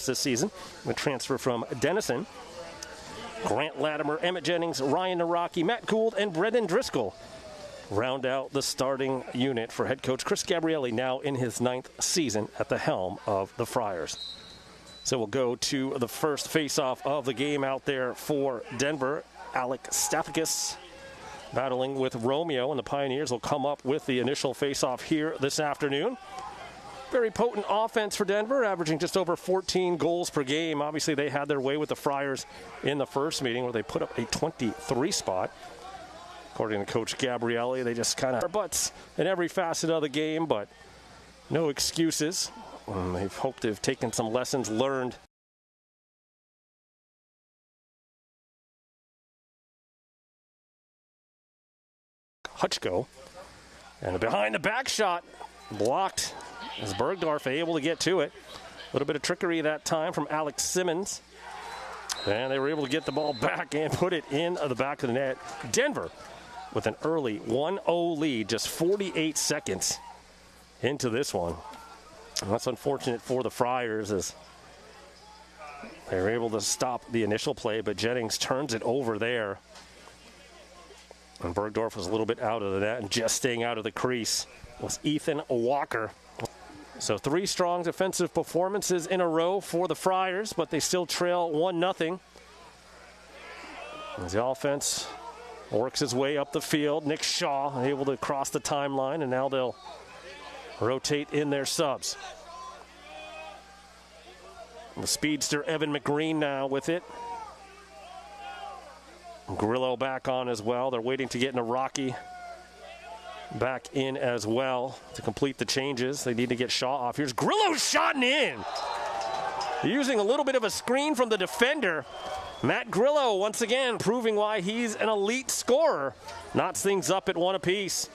this season, a transfer from Denison. Grant Latimer, Emmett Jennings, Ryan Naraki, Matt Gould, and Brendan Driscoll round out the starting unit for head coach Chris Gabrielli, now in his 9th season at the helm of the Friars. So we'll go to the first face-off of the game out there for Denver. Alex Stathakis battling with Romeo, and the Pioneers will come up with the initial face-off here this afternoon. Very potent offense for Denver, averaging just over 14 goals per game. Obviously, they had their way with the Friars in the first meeting where they put up a 23 spot. According to Coach Gabrielli, they just kind of their butts in every facet of the game, but no excuses. They've hoped to have taken some lessons learned. Hutchko, and a behind the back shot blocked as Bergdorf able to get to it. A little bit of trickery that time from Alex Simmons, and they were able to get the ball back and put it in the back of the net. Denver with an early 1-0 lead, just 48 seconds into this one. And that's unfortunate for the Friars as they were able to stop the initial play, but Jennings turns it over there. And Bergdorf was a little bit out of the net, and just staying out of the crease was Ethan Walker. So 3 strong defensive performances in a row for the Friars, but they still trail 1-0. As the offense works its way up the field, Nick Shaw able to cross the timeline, and now they'll rotate in their subs. The speedster Evan McGreen now with it. Grillo back on as well. They're waiting to get Naraki back in as well to complete the changes. They need to get Shaw off. Here's Grillo shotting in. Using a little bit of a screen from the defender. Matt Grillo once again proving why he's an elite scorer. Knots things up at 1 apiece.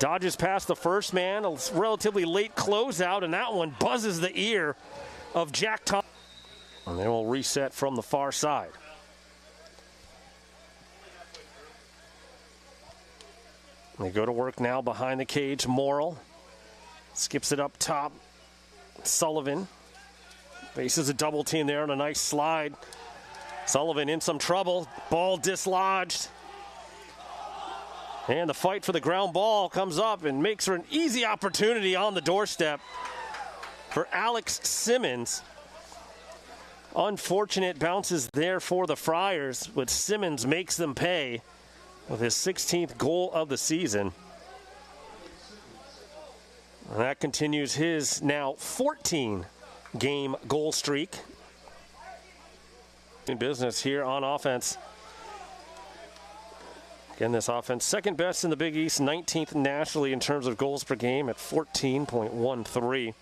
Dodges past the first man. A relatively late closeout, and that one buzzes the ear of Jack Thompson. And they will reset from the far side. They go to work now behind the cage. Morrill skips it up top. Sullivan faces a double team there on a nice slide. Sullivan in some trouble. Ball dislodged. And the fight for the ground ball comes up and makes for an easy opportunity on the doorstep for Alex Simmons. Unfortunate bounces there for the Friars, but Simmons makes them pay with his 16th goal of the season. And that continues his now 14-game goal streak. In business here on offense. Again, this offense, second best in the Big East, 19th nationally in terms of goals per game at 14.13.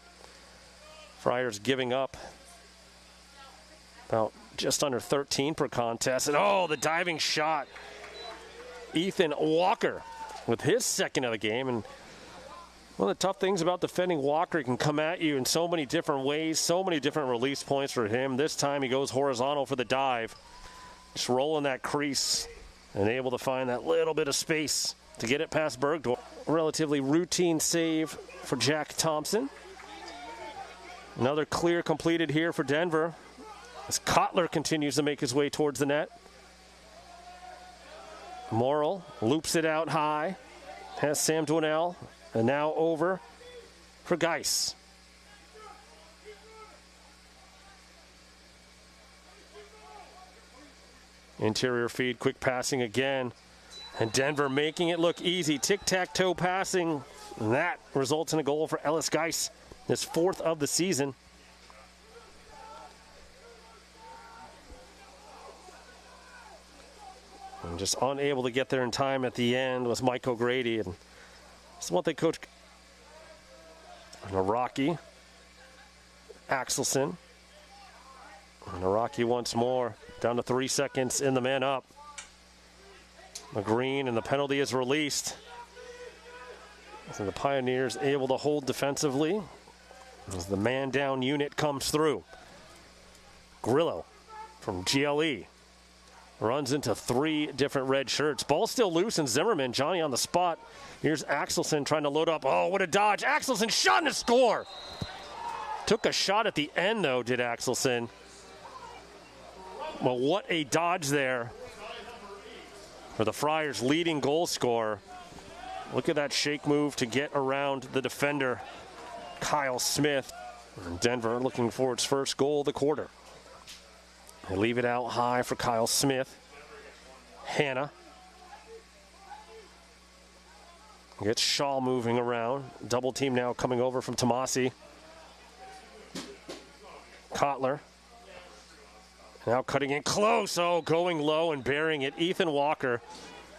Friars giving up about just under 13 per contest. And oh, the diving shot. Ethan Walker with his second of the game. And one of the tough things about defending Walker, he can come at you in so many different ways, so many different release points for him. This time he goes horizontal for the dive. Just rolling that crease and able to find that little bit of space to get it past Bergdorf. Relatively routine save for Jack Thompson. Another clear completed here for Denver as Kotler continues to make his way towards the net. Morrill loops it out high, has Sam Dwinell, and now over for Geis. Interior feed, quick passing again, and Denver making it look easy. Tic-tac-toe passing, and that results in a goal for Ellis Geis, his 4th of the season. And just unable to get there in time at the end was Mike O'Grady. And that's what they coach. Naraki, Axelson. Naraki once more, down to 3 seconds in the man up. McGreen, and the penalty is released. So the Pioneers able to hold defensively as the man down unit comes through. Grillo from GLE runs into 3 different red shirts. Ball still loose, and Zimmerman, Johnny on the spot. Here's Axelson trying to load up. Oh, what a dodge. Axelson shot and a score. Took a shot at the end, though, did Axelson. Well, what a dodge there for the Friars' leading goal scorer. Look at that shake move to get around the defender, Kyle Smith. And Denver looking for its first goal of the quarter. They leave it out high for Kyle Smith. Hannah gets Shaw moving around. Double team now coming over from Tomasi. Kotler now cutting in close. Oh, going low and burying it. Ethan Walker,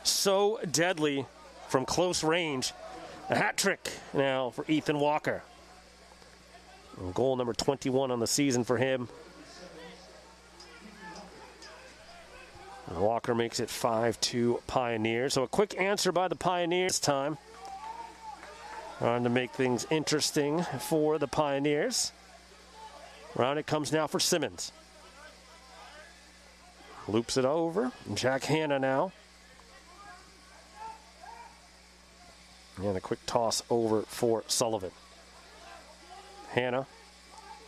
so deadly from close range. A hat trick now for Ethan Walker. And goal number 21 on the season for him. And Walker makes it 5-2 Pioneers. So a quick answer by the Pioneers this time. Trying to make things interesting for the Pioneers. Round it comes now for Simmons. Loops it over. Jack Hanna now. And a quick toss over for Sullivan. Hanna.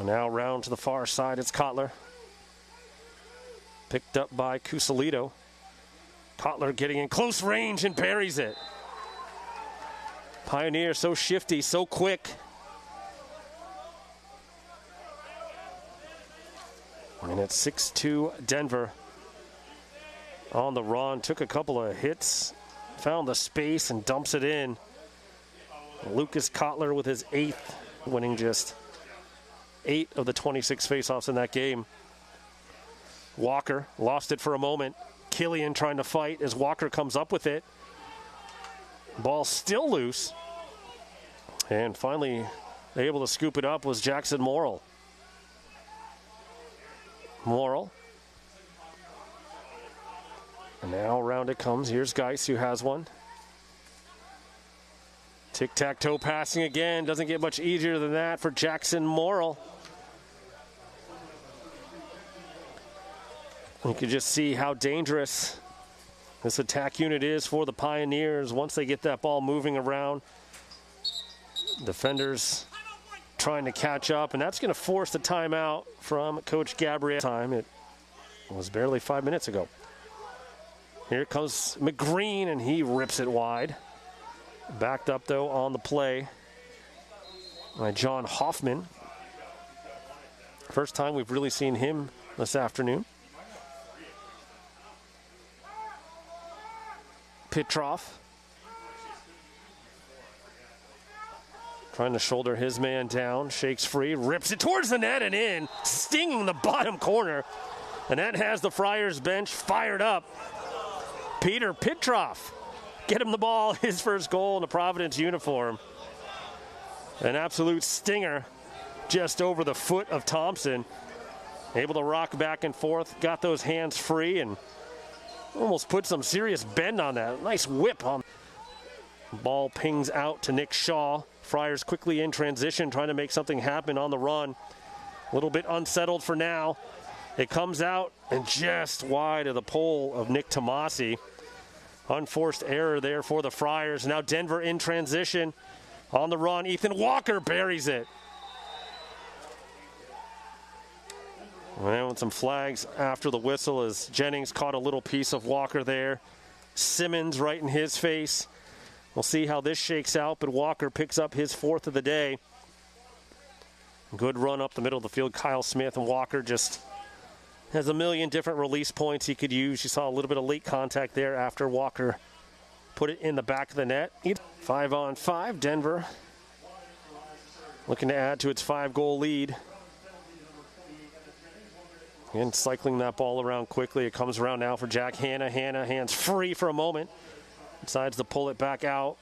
Now round to the far side. It's Kotler. Picked up by Cusalito. Kotler getting in close range and buries it. Pioneer so shifty, so quick. And it's 6-2 Denver. On the run, took a couple of hits, found the space and dumps it in. Lucas Kotler with his 8th, winning just 8 of the 26 faceoffs in that game. Walker lost it for a moment. Killian trying to fight as Walker comes up with it. Ball still loose. And finally able to scoop it up was Jackson Morrill. Morrill. And now around it comes. Here's Geis who has one. Tic-tac-toe passing again. Doesn't get much easier than that for Jackson Morrill. You can just see how dangerous this attack unit is for the Pioneers once they get that ball moving around. Defenders trying to catch up, and that's going to force the timeout from Coach Gabriel. It was barely 5 minutes ago. Here comes McGreen, and he rips it wide. Backed up, though, on the play by John Hoffman. First time we've really seen him this afternoon. Pittroff trying to shoulder his man down, shakes free, rips it towards the net and in, stinging the bottom corner. And that has the Friars bench fired up. Peter Pittroff, get him the ball, his first goal in the Providence uniform. An absolute stinger just over the foot of Thompson. Able to rock back and forth, got those hands free and almost put some serious bend on that. Nice whip on. Ball pings out to Nick Shaw. Friars quickly in transition, trying to make something happen on the run. A little bit unsettled for now. It comes out and just wide of the pole of Nick Tomasi. Unforced error there for the Friars. Now Denver in transition. On the run, Ethan Walker buries it. Well, with some flags after the whistle as Jennings caught a little piece of Walker there. Simmons right in his face. We'll see how this shakes out, but Walker picks up his 4th of the day. Good run up the middle of the field. Kyle Smith, and Walker just has a million different release points he could use. You saw a little bit of late contact there after Walker put it in the back of the net. 5-on-5, Denver looking to add to its 5-goal lead. And cycling that ball around quickly. It comes around now for Jack Hanna. Hanna hands free for a moment. Decides to pull it back out.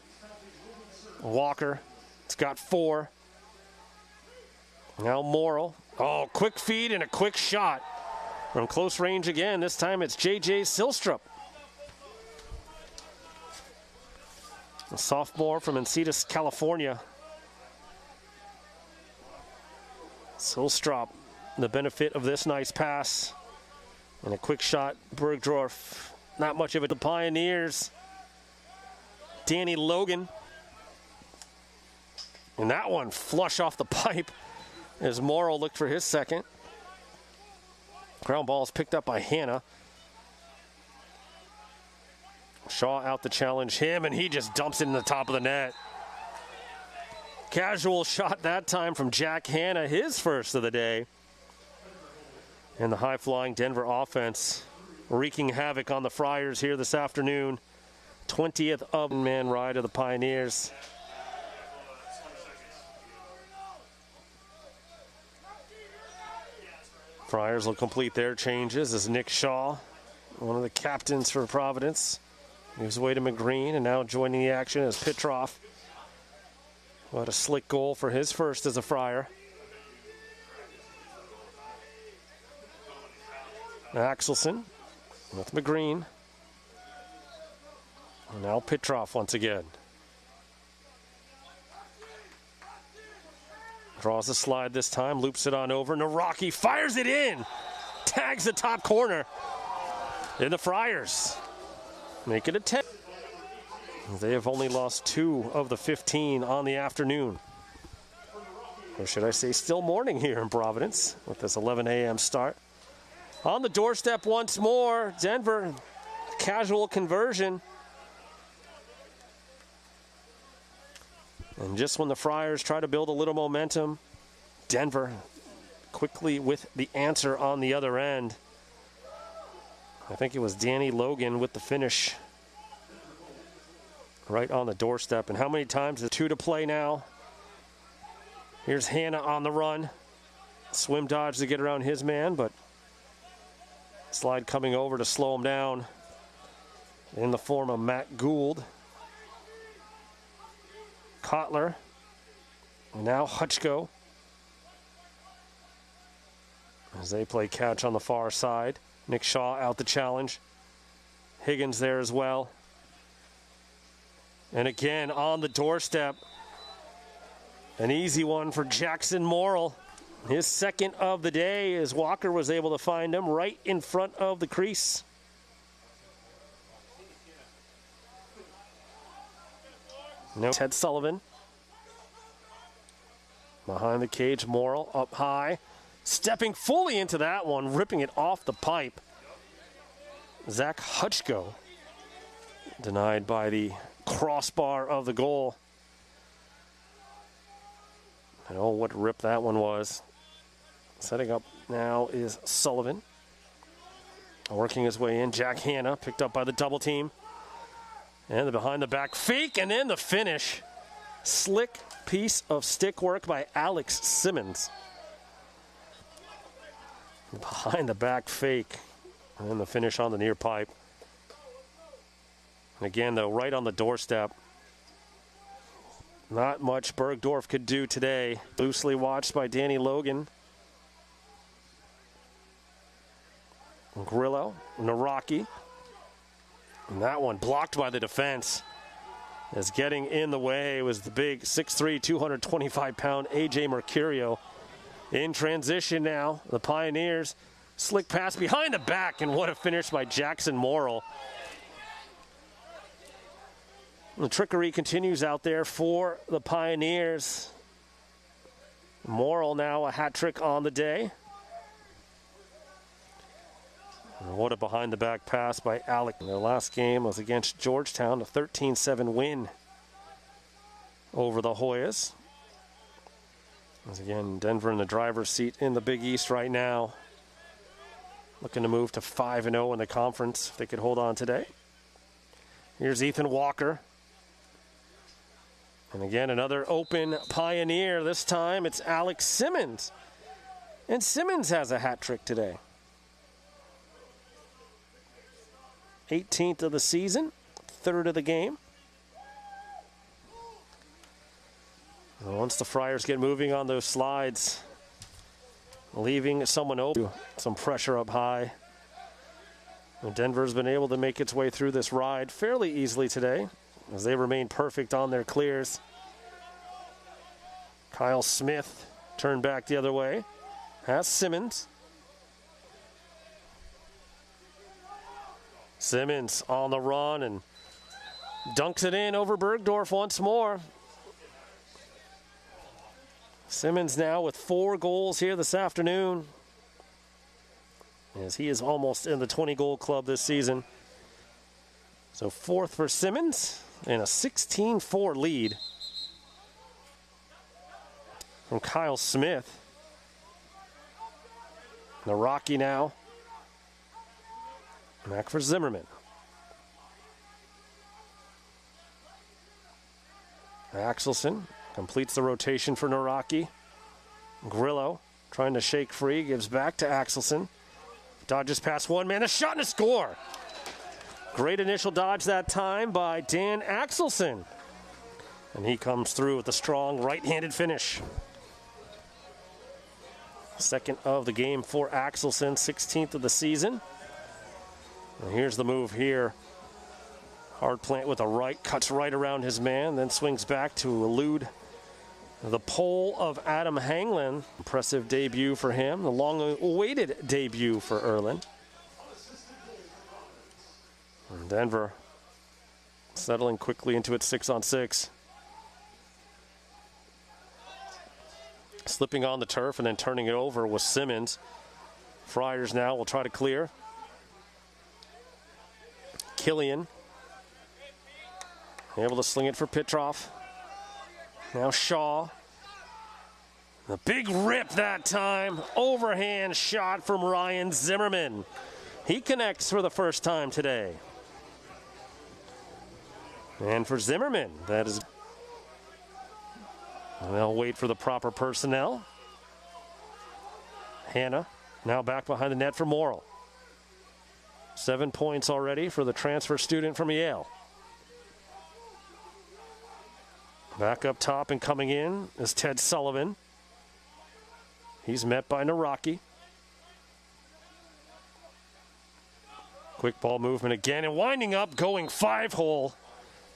Walker, it's got 4. Now Morrill. Oh, quick feed and a quick shot. From close range again. This time it's J.J. Silstrup. A sophomore from Encinitas, California. Silstrup, the benefit of this nice pass. And a quick shot. Bergdorf, not much of it. The Pioneers. Danny Logan. And that one flush off the pipe. as Morrill looked for his second. Ground ball is picked up by Hannah. Shaw out to challenge him, and he just dumps it in the top of the net. Casual shot that time from Jack Hannah, his first of the day. And the high-flying Denver offense wreaking havoc on the Friars here this afternoon. 20th of man ride of the Pioneers. Friars will complete their changes as Nick Shaw, one of the captains for Providence, moves away to McGreen, and now joining the action is Pittroff. What a slick goal for his first as a Friar. Axelson with McGreen. And now Pittroff once again. Draws a slide this time, loops it on over. Naraki fires it in. Tags the top corner. And the Friars make it a 10. They have only lost 2 of the 15 on the afternoon. Or should I say still morning here in Providence with this 11 a.m. start. On the doorstep once more, Denver, casual conversion. And just when the Friars try to build a little momentum, Denver quickly with the answer on the other end. I think it was Danny Logan with the finish right on the doorstep. And how many times is 2 to play now? Here's Hannah on the run. Swim dodge to get around his man, but slide coming over to slow him down in the form of Matt Gould. Kotler. And now Hutchko. As they play catch on the far side. Nick Shaw out the challenge. Higgins there as well. And again on the doorstep. An easy one for Jackson Morrill. His second of the day as Walker was able to find him right in front of the crease. No, Ted Sullivan. Behind the cage, Morrill up high. Stepping fully into that one, ripping it off the pipe. Zach Hutchko. Denied by the crossbar of the goal. And oh, what rip that one was. Setting up now is Sullivan. Working his way in, Jack Hannah, picked up by the double team. And the behind the back fake, and then the finish. Slick piece of stick work by Alex Simmons. Behind the back fake, and then the finish on the near pipe. And again, though, right on the doorstep. Not much Bergdorf could do today. Loosely watched by Danny Logan. Grillo, Naraki. And that one blocked by the defense. As getting in the way was the big 6'3", 225-pound A.J. Mercurio. In transition now, the Pioneers. Slick pass behind the back, and what a finish by Jackson Morrill. The trickery continues out there for the Pioneers. Morrill now a hat trick on the day. And what a behind-the-back pass by Alec. Their last game was against Georgetown, a 13-7 win over the Hoyas. As again, Denver in the driver's seat in the Big East right now. Looking to move to 5-0 in the conference if they could hold on today. Here's Ethan Walker. And again, another open Pioneer. This time it's Alex Simmons. And Simmons has a hat trick today. 18th of the season, 3rd of the game. And once the Friars get moving on those slides, leaving someone open, some pressure up high. And Denver's been able to make its way through this ride fairly easily today, as they remain perfect on their clears. Kyle Smith turned back the other way. Has Simmons. Simmons on the run and dunks it in over Bergdorf once more. Simmons now with 4 goals here this afternoon, as he is almost in the 20-goal club this season. So 4th for Simmons and a 16-4 lead from Kyle Smith. Naraki now. Back for Zimmerman. Axelson completes the rotation for Naraki. Grillo trying to shake free, gives back to Axelson. Dodges past one man, a shot and a score. Great initial dodge that time by Dan Axelson. And he comes through with a strong right-handed finish. Second of the game for Axelson, 16th of the season. And here's the move here. Hard plant with a right, cuts right around his man, then swings back to elude the pole of Adam Hanglin. Impressive debut for him, the long-awaited debut for Ierlan. And Denver settling quickly into its 6-on-6. Slipping on the turf and then turning it over was Simmons. Friars now will try to clear. Killian able to sling it for Pittroff. Now Shaw. The big rip that time. Overhand shot from Ryan Zimmerman. He connects for the first time today. And for Zimmerman, that is... They'll wait for the proper personnel. Hannah now back behind the net for Morrill. 7 points already for the transfer student from Yale. Back up top and coming in is Ted Sullivan. He's met by Naraki. Quick ball movement again and winding up, going 5-hole,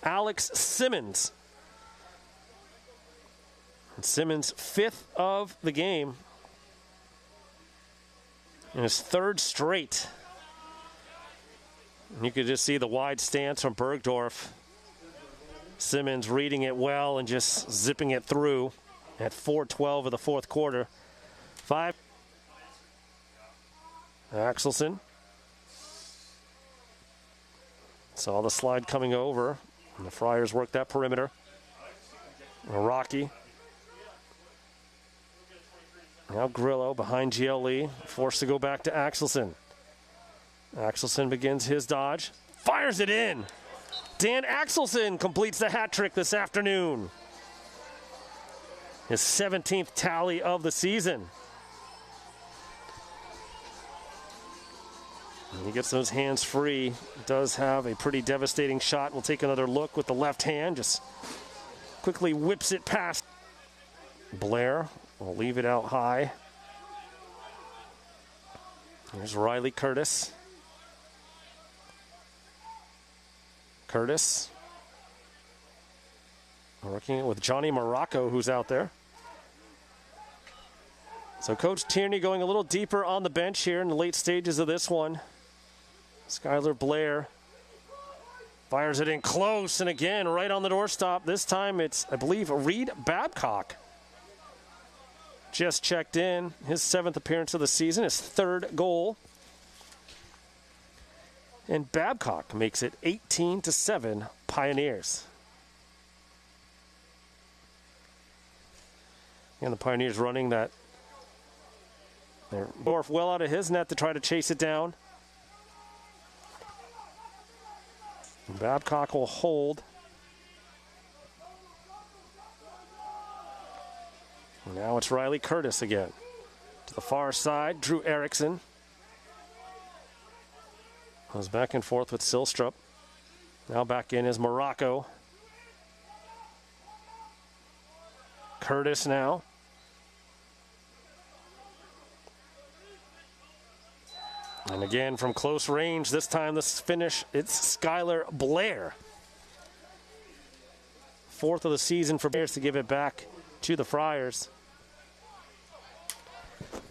Alex Simmons. And Simmons, 5th of the game. And his 3rd straight. And you could just see the wide stance from Bergdorf. Simmons reading it well and just zipping it through at 4:12 of the 4th quarter. 5. Axelson. Saw the slide coming over, and the Friars work that perimeter. Rocky. Now Grillo behind GLE, forced to go back to Axelson. Axelson begins his dodge, fires it in. Dan Axelson completes the hat trick this afternoon. His 17th tally of the season. And he gets those hands free. Does have a pretty devastating shot. We'll take another look with the left hand. Just quickly whips it past. Blair will leave it out high. Here's Riley Curtis. Curtis working it with Johnny Morocco, who's out there. So Coach Tierney going a little deeper on the bench here in the late stages of this one. Skylar Blair fires it in close, and again, right on the doorstop. This time it's, I believe, Reed Babcock. Just checked in. His 7th appearance of the season, his 3rd goal. And Babcock makes it 18-7 Pioneers. And the Pioneers running that. Dorf well out of his net to try to chase it down. And Babcock will hold. And now it's Riley Curtis again. To the far side, Drew Erickson. Goes back and forth with Silstrup. Now back in is Morocco. Curtis now. And again from close range, this time this finish, it's Skylar Blair. 4th of the season for Bears to give it back to the Friars.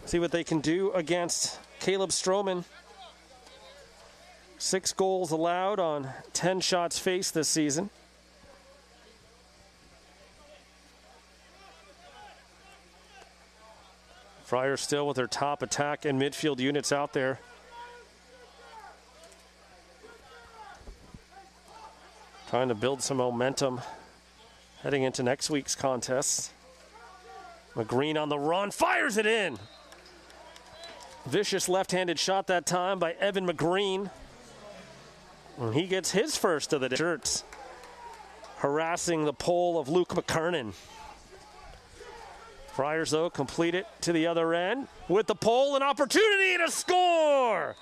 See what they can do against Caleb Stroman. 6 goals allowed on 10 shots faced this season. Friars still with their top attack and midfield units out there. Trying to build some momentum heading into next week's contest. McGreen on the run, fires it in. Vicious left-handed shot that time by Evan McGreen. And he gets his first of the shirts, harassing the pole of Luke McKernan. Friars, though, complete it to the other end with the pole, an opportunity to score!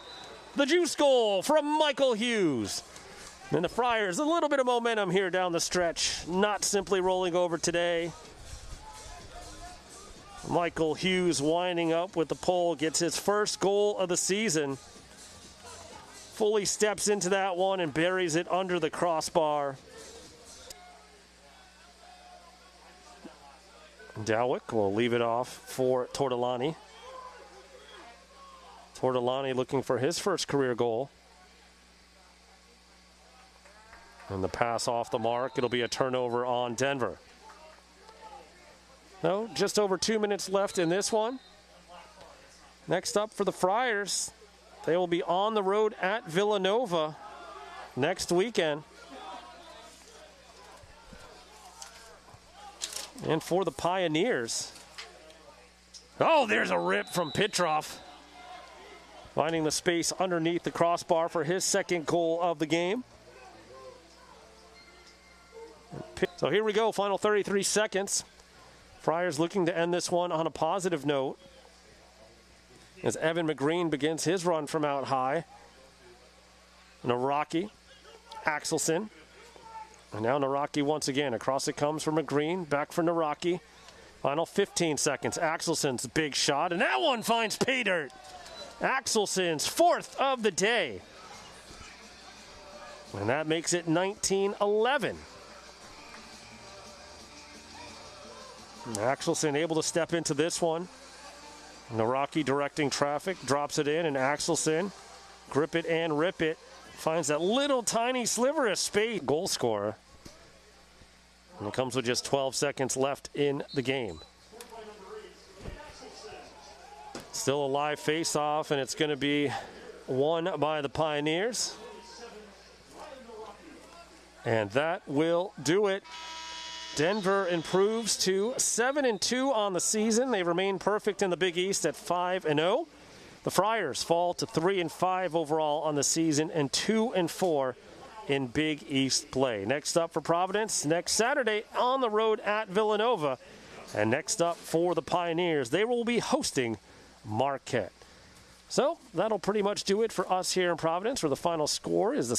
The juice goal from Michael Hughes. And the Friars, a little bit of momentum here down the stretch, not simply rolling over today. Michael Hughes winding up with the pole, gets his first goal of the season. Fully steps into that one and buries it under the crossbar. Dalwick will leave it off for Tortolani. Tortolani looking for his first career goal. And the pass off the mark. It'll be a turnover on Denver. No, just over 2 minutes left in this one. Next up for the Friars, they will be on the road at Villanova next weekend. And for the Pioneers, oh, there's a rip from Pittroff. Finding the space underneath the crossbar for his second goal of the game. So here we go, final 33 seconds. Friars looking to end this one on a positive note as Evan McGreen begins his run from out high. Naraki, Axelson, and now Naraki once again. Across it comes for McGreen, back for Naraki. Final 15 seconds. Axelson's big shot, and that one finds pay dirt. Axelson's fourth of the day. And that makes it 19-11. Axelson able to step into this one. Naraki directing traffic, drops it in, and Axelson, grip it and rip it, finds that little tiny sliver of space. Goal scorer. And it comes with just 12 seconds left in the game. Still a live face-off, and it's going to be won by the Pioneers. And that will do it. Denver improves to 7-2 on the season. They remain perfect in the Big East at 5-0. The Friars fall to 3-5 overall on the season and 2-4 in Big East play. Next up for Providence, next Saturday on the road at Villanova. And next up for the Pioneers, they will be hosting Marquette. So that'll pretty much do it for us here in Providence, where the final score is the